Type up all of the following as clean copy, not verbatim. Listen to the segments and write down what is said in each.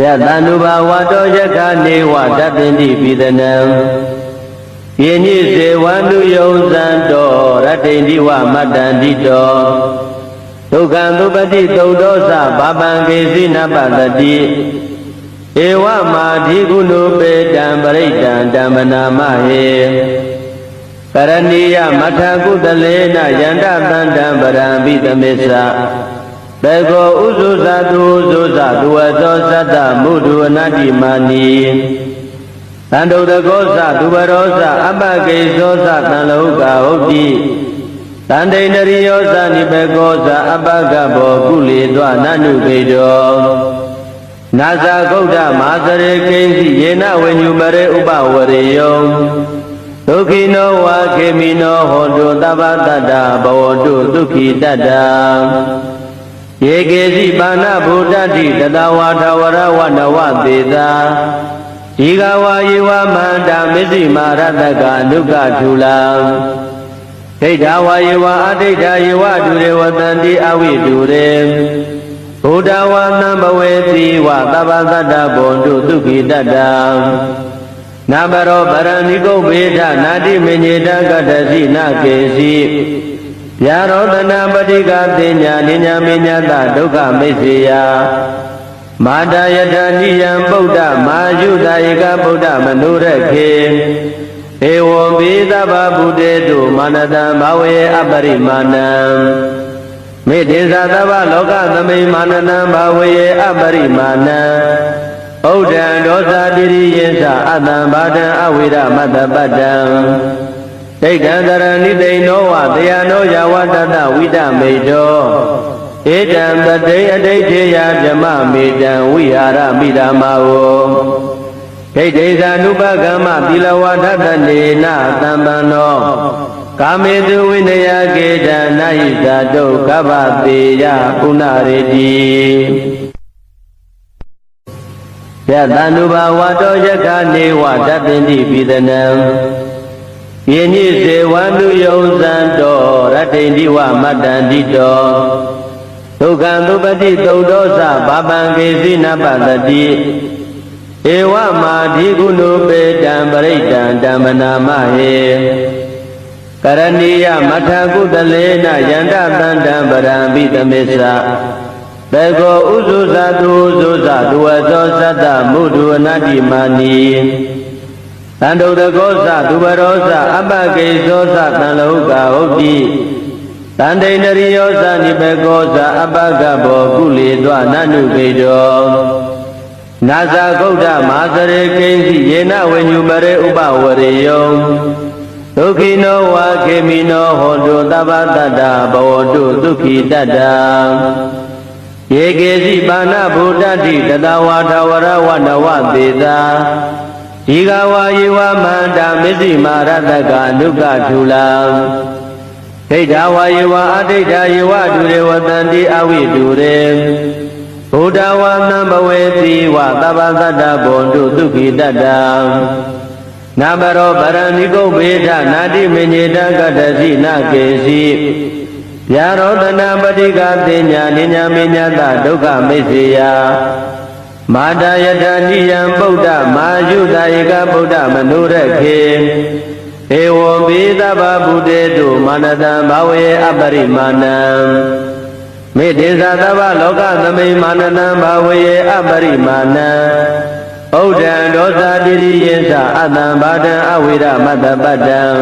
Yatanubha Vato Yakane Vatatinti Pidanam Yeni Sevandu Yozanto Ratinti Vamatandito Tukandupati Tudosa Babangesi Napatati Ewa Madhi Gunu Pedam Baritan Damanamahe Karaniya Mathakudalena Yanda Tandam Barambitamesa Bego Uzuzadu Zuzadu Azosata Mudu Nadi Mani Tando the Gosa Dubarosa Abake Zosa Taloka Oti Tande Nariosa Nibegosa Abagabo Kuli Dwa Nanu Bedo Nasa Goda Masare Kenzi Yena when you bare Uba Wareyo Tukino wa Kemino Hondo Tabatada Bawodu Tuki Dada Yegezi Bana Buddhati Tadawata Warawana Deda Igawa Yiwa Manda Misi Marataka Nuka Tula Tedawa Yiwa Adida Yiwa Dure Watandi Awi Dure Buddhawa Nambaweti Wa Tabasada Bondu Tuki Dada Nabaro Baraniko Veda Nadi Menyeda Gadasi Nakesi Yarodana Badika Tinya Ninya Minyata Duka Mesiya Madayata Niyam Buddha Majuda Ika Buddha Manureke Ewo Vida Babudedu Manada Mawe Abarimanam Medisa Tava Loka Tami Mananam Mawe Abarimanam Oda Dosa Diri Yesa Adam Badan Awira Madabadam Tekandara Nide Noa Dayano Yawadada Vida Medo Edam Bade Adeya Jama Medan Wihara Midamao Tekeza Nubagama Dilawadada Nena Tambano Kamedu Winaya Geda Naisa Do Kabateya Punaredi Yatanuba Vato Yakane Vatatinti Pidanam Yeni Sevandu Yozanto Ratinti Vamatandito Tukandupati Tudosa Babangesi Napatati Ewa Madhi Gunu Pedam Baritan Damanamahe Karaniya Mathakudalena Yanda Tandam Barambitamesa Bego Uzuzadu Zuzadu Azosata Mudu Nadi Mani Tando the Gosa Dubarosa Abake Zosa Taloka Oti Tande Nariosa Nibegosa Abagabo Kuli Dwa Nanu Bedo Nasa Goda Masare Kenzi Yena when you bare Uba Wareyo Tukino wa Kemino Hondo Tabatada Bawodu Tuki Dada Yegezi Bana Buddhati Tadawata Warawana Deda Igawa Yiwa Manda Misi Marataka Nuka Tula Tedawa Yiwa Adida Yiwa Dure Watandi Awi Dure Buddhawa Nambaweti Wa Tabasada Bondu Tuki Dada Nabaro Baraniko Veda Nadi Menyeda Gadasi Nakesi Yarodana Badika Tinya Ninya Minyata Duka Mesiya Madayata Niyam Buddha Majuda Ika Buddha Manureke Ewo Vida Babudedu Manada Mawe Abarimanam Medisa Tava Loka Tami Manana Mawe Abarimanam Oda Dosa Diri Yesa Adam Badan Awira Madabadam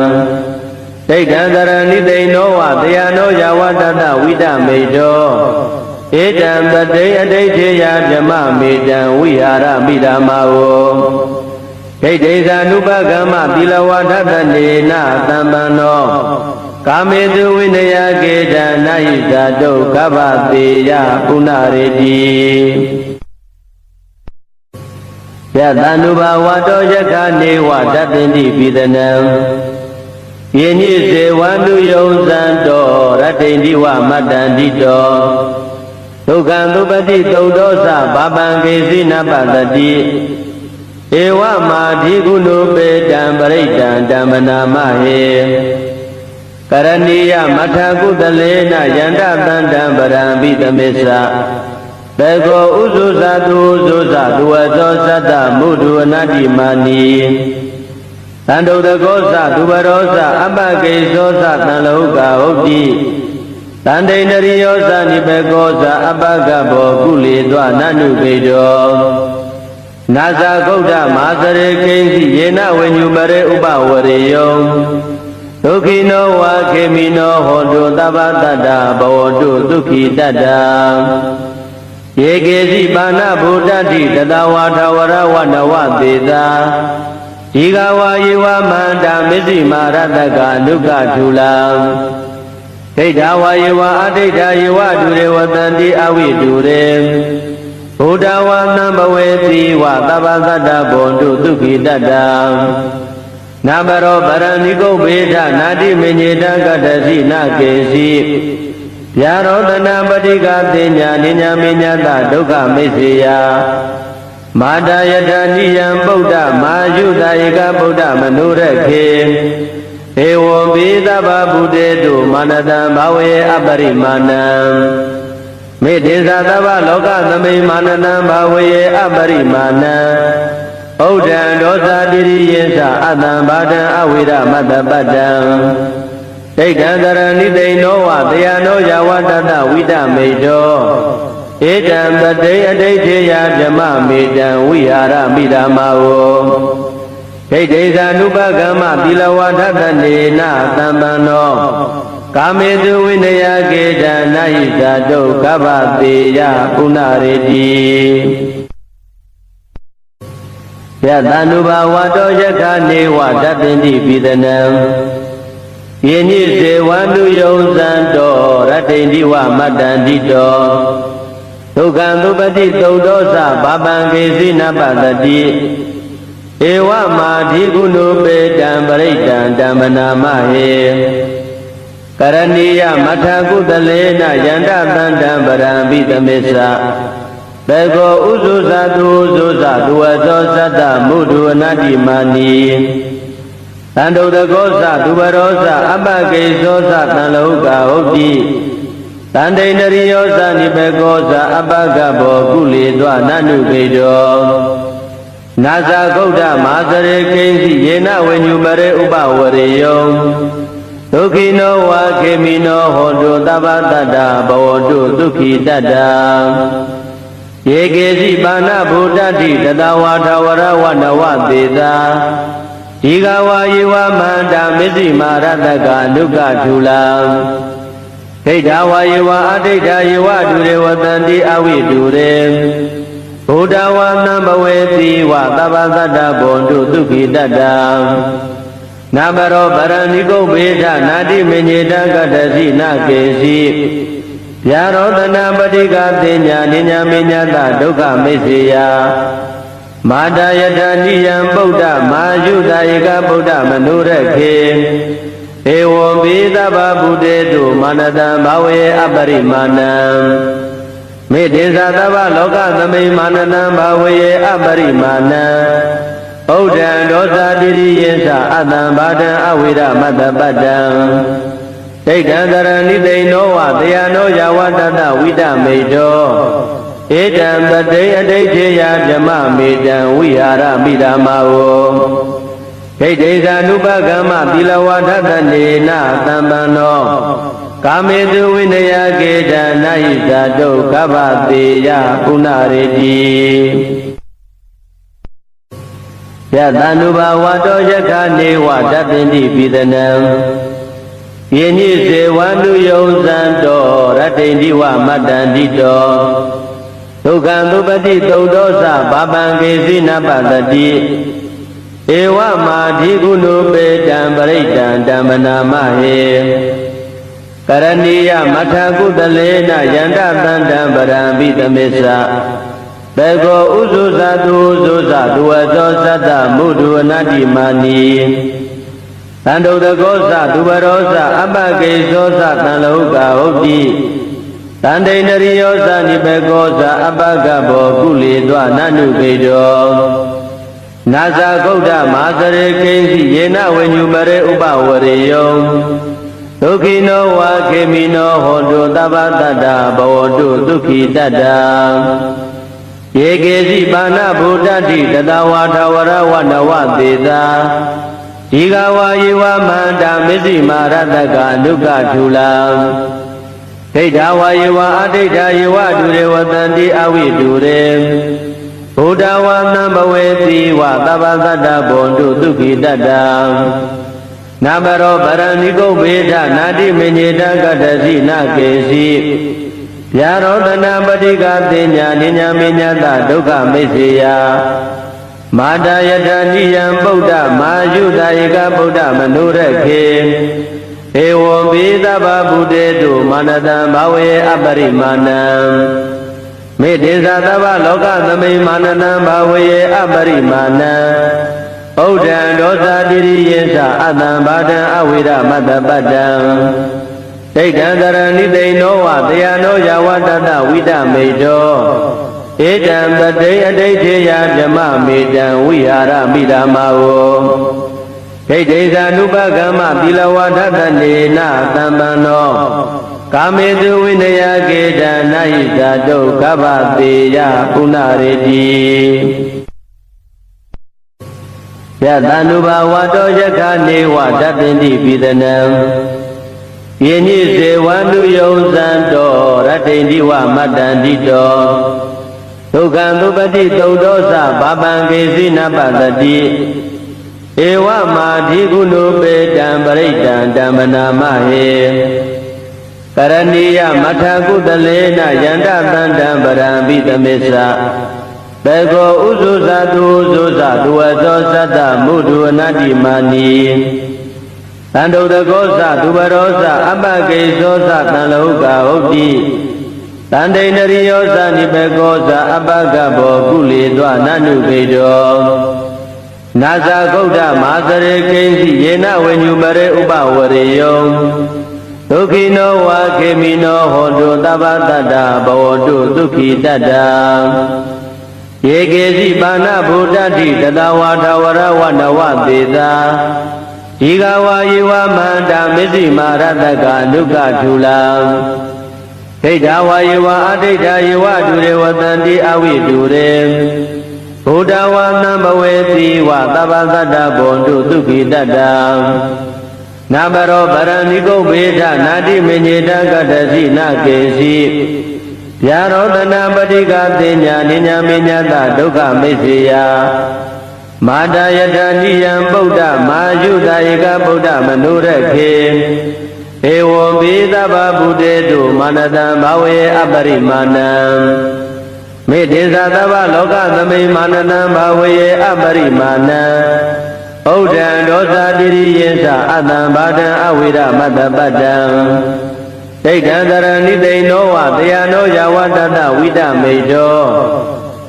Tekandara Nide Noa Dayano Yawadada Vida Medo Edam Bade Adeya Jama Medan Wihara Midamao Tekeza Nubagama Dilawadada Nena Tambano Kamedu Winaya Geda Naisa Do Kabateya Punaredi Yatanuba Vato Yakane Vatatinti Pidanam Yeni Sevandu Yozanto Ratinti Vamatandito Tukandupati Tudosa Babangesi Napatati Ewa Madhi Gunu Pedam Baritan Damanamahe Karaniya Mathakudalena Yanda Tandam Barambitamesa ဘေကောဥဇုဇာတုဥဇုဇာဒုဝသောသတ္တမုဒုအနတ္တိမာနီတန္တုတကောသဒုဝရောသအပ္ပကေသောသတံလောကဟုတ်တိတန္တိန္ဒရိယောသနိဘေကောသအပ္ပကဘောကုလေသောနနုကေတောနာဇာဂௌဒမဟာစရေကိဉ္စီယေနဝိညုပရေဥပဝရေယောဒုက္ခိနောဝါခေမိနောဟောတုသဗ္ဗတတ္တဘဝတုဒုက္ခိတတ္တယေကေစီပါဏဗုဒ္ဓတိတတဝါထဝရဝနဝသေတာဒီဃဝါယေဝမန္တာမစ္စည်းမာရတကနုကထူလံဒိဋ္ဌဝါယေဝအဒိဋ္ဌယေဝဒုရေဝတန္တိအဝိတုရေဘုဒ္ဓဝါသံဘဝေတိဝသဗ္ဗသတ္တဘောတုဒုက္ခိတတ္တနာမရောဗရဏိကုဗ္ဗေဒနာတိမညေတကတ္တစီနကေစီဗျာရောတနာပတိကသေညာနိညာမေညာတဒုက္ခမိစ္ဆေယမာတယတနိယံဗုဒ္ဓမာယုတယေကဗုဒ္ဓမနုရခေဧဝံပိသဗ္ဗဗုတေတုမာနတံဘာဝေအပရိမာဏံမေတေသသဗ္ဗလောကသမိမာနတံဘာဝေအပရိမာဏံဩဒံဒောသတိရိယေသအတံဘာဒံအဝိရမတ္တပတ္တံဒိဋ္ဌံတရဏိသိနောဝတရားနောယဝတ္တဝိတမေတောဧတံပတိအဋိဋ္ဌေယဓမ္မမေတံဝိဟာရမိဓမ္မာဝဒိဋ္ဌိသ ानु ပကမ္မသီလဝါဒတနေနသမ္ပန္နောကာမေတုဝိနယကေတံနာဟိဇာတုကဗ္ဗတေယပုဏ္ဏရေတိယတ ानु ဘာဝတောယခနေဝတတ္တိပိသနံယေညိစေဝန္တုယုံဇံတောရတ္တိတိဝမတ္တန္တိတောဒုက္ခံသုပတိသုတ်သောသဘာပံကေစီနပတတိဧဝမာဓိကုဏုပေတံပရိတံဓမ္မနာမဟေကရဏီယမထကုတလေနယန္တသန္တံပရံပိသမေသဘေကောဥဇုဇာတုဥဇုဇာဒုဝသောသတ္တမုဒုအနတ္တိမာနီတန္တုတကောသဒုဝရောသအပ္ပကေသောသတံလောကဟုတ်တိတန္တိန္ဒရိယောသနိဘေကောသအပ္ပကဘောကုလေသောနနုကေတောနာဇာဂௌဒမဟာစရေကိဉ္စီယေနဝိညုပရေဥပဝရေယောဒုက္ခိနောဝါခေမိနောဟောတုသဗ္ဗတတ္တဘဝတုဒုက္ခိတတ္တယေကေစီပါဏဗုဒ္ဓတိတတဝါထဝရဝနဝသေတာဒီဃဝါယေဝမန္တာမစ္စည်းမာရတကနုကထူလံဒိဋ္ဌဝါယေဝအဒိဋ္ဌယေဝဒုရေဝတန္တိအဝိတုရေဘုဒ္ဓဝါသံဘဝေတိဝသဗ္ဗသတ္တဘောတုဒုက္ခိတတ္တနာမရောဗရဏိကုဗ္ဗေဒနာတိမညေတကတ္တစီနကေစီဗျာရောတနာပတိကသေညာနိညာမေညာတဒုက္ခမိစ္ဆေယမာတယတနိယံဗုဒ္ဓမာယုတယေကဗုဒ္ဓမနုရခေဧဝံပိသဗ္ဗဗုတေတုမာနတံဘာဝေအပရိမာဏံမေတေသသဗ္ဗလောကသမိမာနတံဘာဝေအပရိမာဏံဩဒံဒောသတိရိယေသအတံဘာဒံအဝိရမတ္တပတ္တံဒိဋ္ဌံတရဏိသိနောဝတရားနောယဝတတဝိတမေတောဧတံပတိအဋိဋ္ဌေယဓမ္မမေတံဝိဟာရမိဓမ္မာဝဒိဋ္ဌိသ ानु ပကမ္မသီလဝါဒတနေနသမ္ပန္နောကာမေတုဝိနယကေတံနာဟိဇာတုကဗ္ဗတေယပုဏ္ဏရေတိယတ ानु ဘာဝတောယခနေဝတတ္တိပိသနံယေညိစေဝန္တုယုံဇံတောရတ္တိတိဝမတ္တန္တိတောဒုက္ခံသုပတိသုတ်သောသဘာပံကေစီနပတတိဧဝမာဓိကုဏုပေတံပရိတံဓမ္မနာမဟေကရဏီယမထကုတလေနယန္တသန္တံပရံပိသမေသဘေကောဥဇုဇာတုဥဇုဇာဒုဝသောသတ္တမုဒုအနတ္တိမာနီတန္တုတကောသဒုဝရောသအပ္ပကေသောသတံလောကဟုတ်တိတန္တိန္ဒရိယောသနိဘေကောသအပ္ပကဘောကုလေသောနနုကေတောနာဇာဂௌဒမဟာစရေကိဉ္စီယေနဝိညုပရေဥပဝရေယောဒ ဒုက္ခိနောဝါခေမိနောဟောတုသဗ္ဗတတ္တဘဝတုဒုက္ခိတတ္တယေကေစီပါဏဗုဒ္ဓတိတတဝါထဝရဝနဝသေသာဒီဃဝါယေဝမန္တာမစ္စည်းမာရတကဒုက္ခထူလံဒိဋ္ဌဝါယေဝအဒိဋ္ဌယေဝဒုရေဝတန္တိအဝိတုရေဘုဒ္ဓဝါသံဘဝေတိဝသဗ္ဗတတ္တဘောတုဒုက္ခိတတ္တနာမရောပရဏိကုဗေဒနာတိမညေတကတ္တစီနာကေစီဗျာရောတနာပတိကသေညာနိညာမေညာတဒုက္ခမိစ္ဆေယမာတာယတနိယံဗုဒ္ဓမာယုတာဧကဗုဒ္ဓမနုရခေဧဝံဘိသဗ္ဗဗုတေတုမာနတံဘဝေအပရိမာဏံမေတေသသဗ္ဗလောကသမိမာနတံဘဝေအပရိမာဏံဗုဒ္ဓံဒောသတိရိယေသအတံဘာဒံအဝိရမတ္တပတ္တံဒိဋ္ဌံတရဏိသိဏောဝတယနောယဝတ္တဝိဒမေတောဧတံတတိအဋိဋ္ဌေယဓမ္မမေတံဝိဟာရမိဓမ္မာဝဒိဋ္ဌိသာနုပကမ္မသီလဝါဒတနေနသံပန္နောကာမေတုဝိနယကေတနာဟိဇာတုကဗ္ဗတေယပုဏ္ဏရေတိယတနုဘာဝတောယခနေဝတပ္ပိတိပိဒနံယေညိစေဝန္တုယုံဇံတောရတ္တိန္ဒီဝမတ္တန္တိတောဒုက္ခံသုပတိသုဒ္ဓောသဘာပံကေစီနပတတိဧဝမာဓိကုဏုပေတံပရိတံဓမ္မနာမဟေကရဏီယမထကုတလေနယန္တတန္တံပရံပိသမစ္ဆဘေကောဥဇုဇာတုဥဇုဇာဒုဝသောသတ္တမုဒုအနတ္တိမာနီတန္တုတကောသသူဘရောသအပကေသောသတံလောကဟုတ်တိတန္တိနရိယောသနိဘေကောသအပကဘောကုလေသောနနုပေတောနာဇာဂௌဒမာသရေကိဉ္စီယေနဝိညုပရေဥပဝရေယောဒုက္ခိနောဝါခေမိနောဟောတုသဗ္ဗတတ္တဘဝတုဒုက္ခိတတ္တယေကေစီပါဏဗုဒ္ဓတိတတဝါထဝရဝနဝသေသာဒီဃဝါယေဝမန္တာမစ္စည်းမာရတကဒုက္ခထူလံဒိဋ္ဌဝါယေဝအဒိဋ္ဌယေဝဒုရေဝတန္တိအဝိတုရေဘုဒ္ဓဝါသံဘဝေတိဝသဗ္ဗတတ္တဘောတုဒုက္ခိတတ္တနာမရောပရဏိကုဗေဒနာတိမညေတကတ္တစီနာကေစီဗျာရောတနာပတိကသေညာနိညာမေညာတဒုက္ခမိစ္ဆေယမာတာယတနိယံဗုဒ္ဓမာယုတာဧကဗုဒ္ဓမနုရခေဧဝံဘိသဗ္ဗဗုတေတုမာနတံဘဝေအပရိမာဏံမေတေသသဗ္ဗလောကသမိမာနတံဘဝေအပရိမာဏံဗုဒ္ဓံဒောသတိရိယေသအတံဘာဒံအဝိရမတ္တပတ္တံဒိဋ္ဌံတရဏိသိဏောဝတယနောယဝတ္တဝိဒမေတော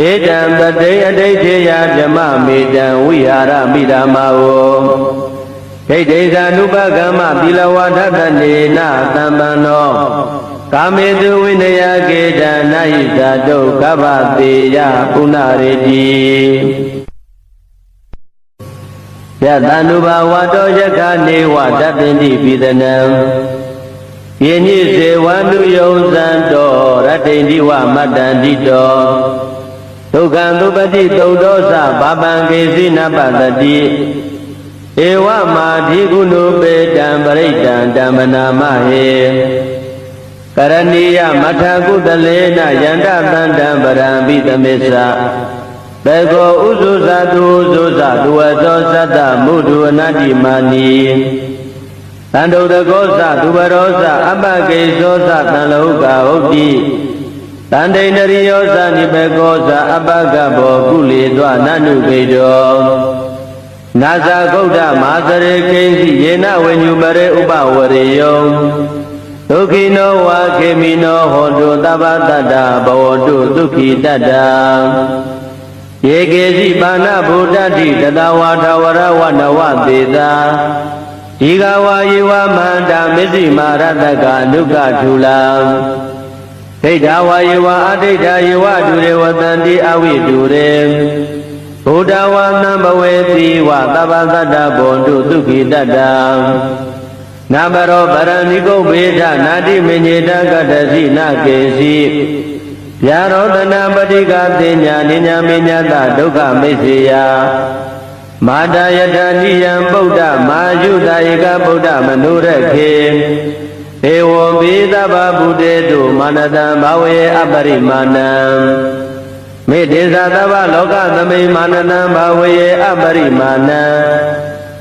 ဧတံတတိအဋိဋ္ဌေယဓမ္မမေတံဝိဟာရမိဓမ္မာဝဒိဋ္ဌိသာနုပကမ္မသီလဝါဒတနေနသံပန္နောကာမေတုဝိနယကေတနာဟိဇာတုကဗ္ဗတေယပုဏ္ဏရေတိယတနုဘာဝတောယခနေဝတပ္ပိတိပိဒနံယေညိစေဝန္တုယုံဇံတောရတ္တိန္ဒီဝမတ္တန္တိတောဒုက္ခံသုပတိသုဒ္ဓောသဘာပံကေစီနပတတိဧဝမာဓိကုဏုပေတံပရိတံဓမ္မနာမဟေကရဏီယမထကုတလေနယန္တတန္တံပရံပိသမစ္ဆဘေကောဥဇုဇာတုဥဇုဇာဒုဝသောသတ္တမုဒုအနတ္တိမာနီတန္တုတကောသသူဘရောသအပကေသောသတံလောကဟုတ်တိတန္တိနရိယောသနိဘေကောသအပကဘောကုလေသောနနုပေတောနာဇာဂௌဒမာသရေကိဉ္စီယေနဝိညုပရေဥပဝရေယောဒုက္ခိနောဝါခေမိနောဟောတုသဗ္ဗတတ္တဘဝတုဒုက္ခိတတ္တယေကေစီပါဏဗုဒ္ဓတိတတဝါထဝရဝနဝသေသာဒီဃဝါယေဝမန္တာမစ္စည်းမာရတကဒုက္ခထူလံဒိဋ္ဌဝါယေဝအဒိဋ္ဌယေဝဒုရေဝတန္တိအဝိတုရေဘုဒ္ဓဝါသံဘဝေတိဝသဗ္ဗတတ္တဘောတုဒုက္ခိတတ္တ နာဘရောပရဏိကုဘေဒနာတိမညေတကတ္တစီနာကေစီဗျာရောတနာပတိကသေညာနိညာမေညာတဒုက္ခမိစ္ဆေယမာတာယတနိယံဗုဒ္ဓမာယုတာဧကဗုဒ္ဓမနုရခေဧဝံဘိသဗ္ဗဗုတေတုမာနတံဘာဝေအပရိမာဏံမေတေသသဗ္ဗလောကသမိမာနတံဘာဝေအပရိမာဏံ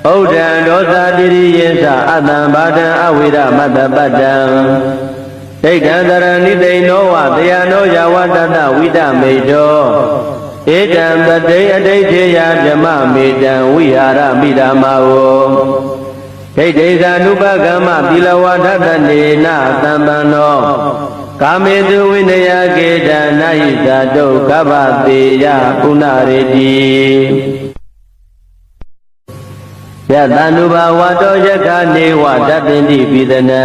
ဩဒံဒောသတိရိယေသအတံဘာဒံအဝိရမတ္တပတ္တံဒိဋ္ဌံတရဏိသိဏောဝတယနောယဝတတဝိတမေတောဧတံပတိအဋိဋ္ဌေယဓမ္မမေတံဝိဟာရမိဓမ္မာဝဒိဋ္ဌိသာနုပကမ္မသီလဝါဒတနေနသံပန္နောကာမေတုဝိနယကေတနာဟိသတုကဗ္ဗတေယပုဏ္ဏရေတိယတန္တုဘာဝတောယက္ခနေဝတပ္ပိတိပိသနံ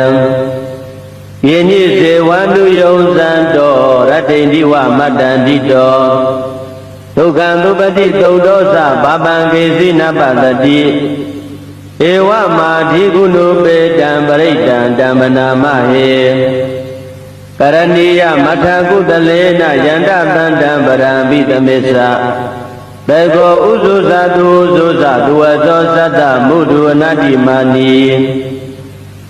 ယေနိစေဝန္တုယုံဇံတောရတ္တိတိဝမတ္တန္တိတောဒုက္ခံသုပတိသုဒ္ဓောသဘာပံကေစီနပတတိဧဝမာဓိကုဏုပေတံပရိတံဓမ္မနာမဟေကရဏီယမထကုတလေနယန္တသန္တံပရံပိသမေသဘေကောဥဇုဇတုဥဇုဇတုဝသောသတ္တမုဒုအနတ္တိမာနီ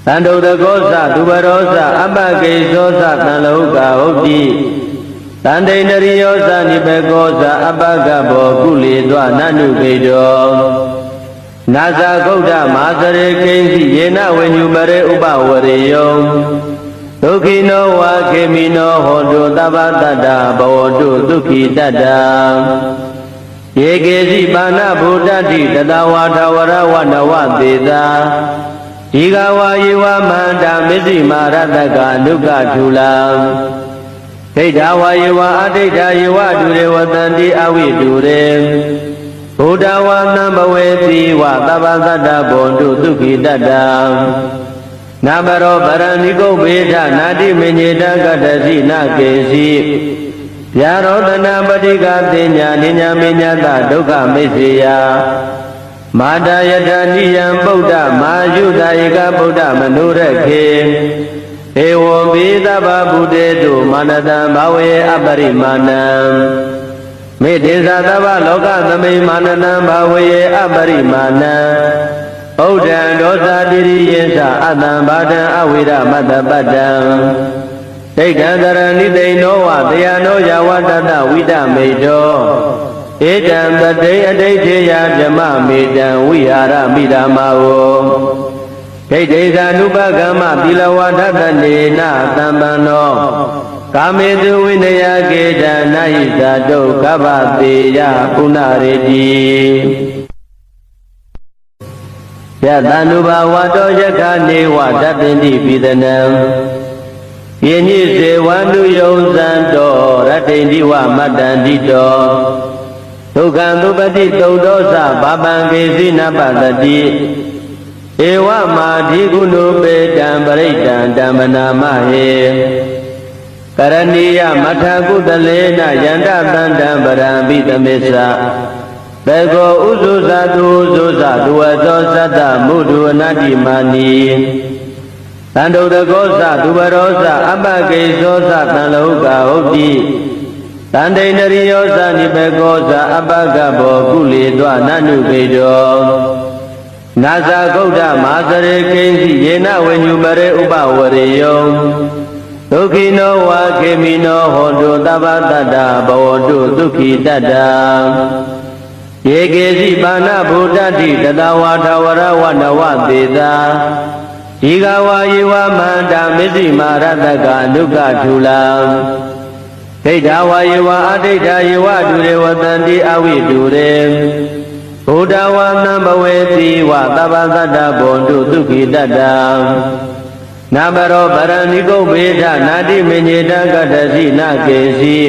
သန္တုတကောသသူဘရောသအပကေသောသသံလောကဟုတ်တိသန္တိန္ဒရိယောသနိဘေကောသအပကဘောကုလေသောနနုကေတောနာဇာဂௌဒမာသရေကိဉ္စီယေနဝိညုပရေဥပဝရေယောဒုက္ခိနောဝါခေမိနောဟောတုသဗ္ဗတတ္တဘောတုဒုက္ခိတတ္တယေကေစီပါဏဗုဒ္ဓတိတတဝါထဝရဝနဝသေသာဒီဃဝါယေဝမန္တာမစ္စည်းမာရတကဒုက္ခထူလာဒိဋ္ဌဝါယေဝအဒိဋ္ဌယေဝဒုရေဝတန္တိအဝိဒုရေဘုဒ္ဓဝါနံဘဝေတိဝသဗ္ဗသတ္တဘောတုဒုက္ခိတတ္တနာဘရောပရဏိကုဘေဒနာတိမညေတကတ္တစီနာကေစီဗျာရောတနာပတိကသေညာနိညာမေညာတဒုက္ခမိစ္ဆေယမာတာယတနိယံဗုဒ္ဓမာယုတာဧကဗုဒ္ဓမနုရခေဧဝံဘိသဗ္ဗဗုတေတုမာနတံဘာဝေအပရိမာဏံမေတေသသဗ္ဗလောကသမိမာနတံဘာဝေအပရိမာဏံဩဒံဒောသတိရိယေသအတံဘာဒံအဝိရမတ္တပတ္တံဒိဋ္ဌံတရဏိသိဏောဝတယနောယဝတတဝိတမေတောဧတံပတိအဋိဋ္ဌေယဓမ္မမေတံဝိဟာရမိဓမ္မာဝဒိဋ္ဌိသာနုပကမ္မသီလဝါဒတနေနသံပန္နောကာမေတုဝိနယကေတနာဟိသတုကဗ္ဗတေယပုဏ္ဏရေတိယတန္တုဘာဝတောယက္ခနေဝတပ္ပိတိပိသနံယေနိစေဝန္တုယုံဇံတောရတ္တိတိဝမတ္တန္တိတောဒုက္ခံသုပတိသုဒ္ဓောသဘာပံကေစီနပတတိဧဝမာဓိကုဏုပေတံပရိတံဓမ္မနာမဟေကရဏီယမထကုတလေနယန္တသန္တံပရံပိသမေသဘေကောဥဇုဇတုဥဇုဇတုဝသောသတ္တမုဒုအနတ္တိမာနီသန္တုတကောသသူဘရောသအပကေသောသသံလောကဟုတ်တိသန္တိန္ဒရိယောသနိဘေကောသအပကဘောကုလေသောနနုကေတောနာဇာဂௌဒမာသရေကိဉ္စီယေနဝိညုပရေဥပဝရေယောဒုက္ခိနောဝါခေမိနောဟောတုသဗ္ဗတတ္တဘောတုဒုက္ခိတတ္တယေကေစီပါဏဗုဒ္ဓတိတတဝါထဝရဝနဝသေသာဒီဃဝါယေဝမန္တာမစ္စည်းမာရတကဒုက္ခထူလာဒိဋ္ဌဝါယေဝအဒိဋ္ဌယေဝဒုရေဝတန္တိအဝိဒုရေဘုဒ္ဓဝါနံဘဝေတိဝသဗ္ဗသတ္တဘောတုဒုက္ခိတတ္တနာဘရောပရဏိကုဘေဒနာတိမညေတကတ္တစီနာကေစီ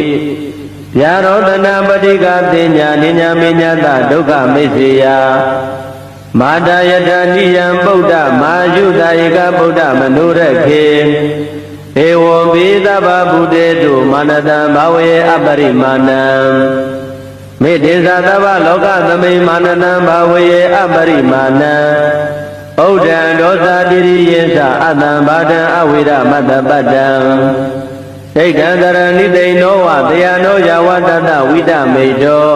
ဗျာရောတနာပတိကသေညာနိညာမေညာတဒုက္ခမိစ္ဆေယမာတာယတနိယံဗုဒ္ဓမာယုတာဧကဗုဒ္ဓမနုရခေဧဝံဘိသဗ္ဗဗုတေတုမာနတံဘာဝေအပရိမာဏံမေတေသသဗ္ဗလောကသမိမာနတံဘာဝေအပရိမာဏံဩ ဩဒံဒောသာတိရိယေသအတံဘာဒံအဝိရမတ္တပတ္တံဒိဋ္ဌံတရဏိသိဏောဝတယနောယဝတ္တဝိဒမေတော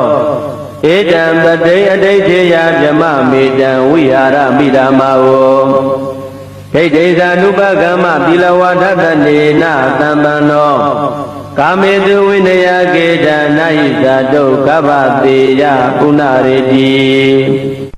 ဧတံပတိအဋိဋ္ဌေယဗြမမေတံဝိဟာရမိဓမ္မာဝဒိဋ္ဌိသ ानु ပကမ္မသီလဝါဒတနေနသံပန္နောကာမေတုဝိနယကေတနာဟိသတုကဗ္ဗတေယပုဏ္ဏရေတိ